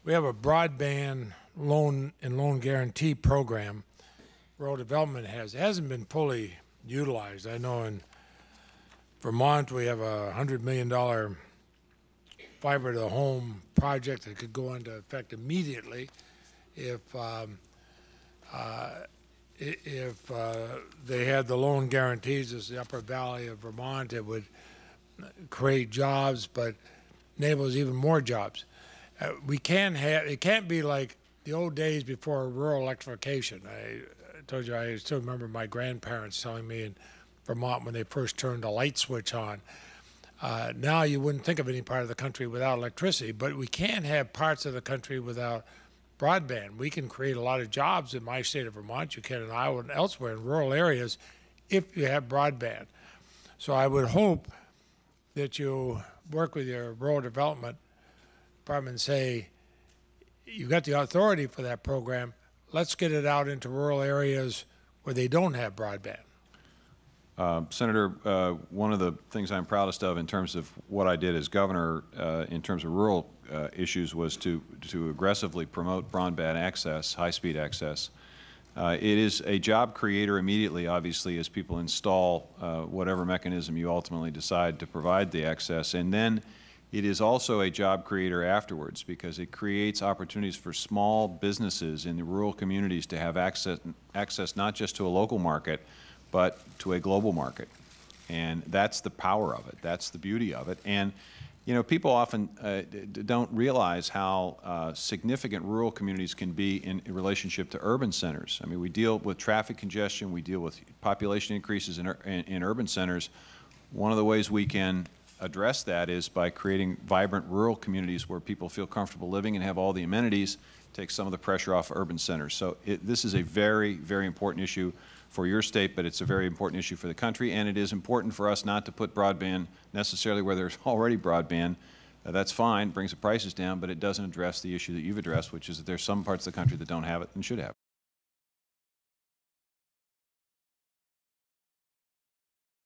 We have a broadband loan and loan guarantee program. Rural development has. It hasn't been fully utilized. I know in Vermont we have a $100 million fiber to the home project that could go into effect immediately if they had the loan guarantees. As the Upper Valley of Vermont, it would create jobs, but enables even more jobs. It can't be like the old days before rural electrification. I told you I still remember my grandparents telling me in Vermont when they first turned a light switch on. Now you wouldn't think of any part of the country without electricity, but we can't have parts of the country without broadband. We can create a lot of jobs in my state of Vermont. You can in Iowa and elsewhere in rural areas if you have broadband. So I would hope that you work with your rural development department and say, you've got the authority for that program, let's get it out into rural areas where they don't have broadband. Senator, one of the things I'm proudest of in terms of what I did as governor in terms of rural issues was to aggressively promote broadband access, high-speed access. It is a job creator immediately, obviously, as people install whatever mechanism you ultimately decide to provide the access. And then it is also a job creator afterwards because it creates opportunities for small businesses in the rural communities to have access not just to a local market, but to a global market. And that's the power of it. That's the beauty of it. And you know, people often don't realize how significant rural communities can be in relationship to urban centers. I mean, we deal with traffic congestion, we deal with population increases in urban centers. One of the ways we can address that is by creating vibrant rural communities where people feel comfortable living and have all the amenities, take some of the pressure off urban centers. So this is a very, very important issue for your state, but it's a very important issue for the country, and it is important for us not to put broadband necessarily where there's already broadband. That's fine, brings the prices down, but it doesn't address the issue that you've addressed, which is that there's some parts of the country that don't have it and should have it.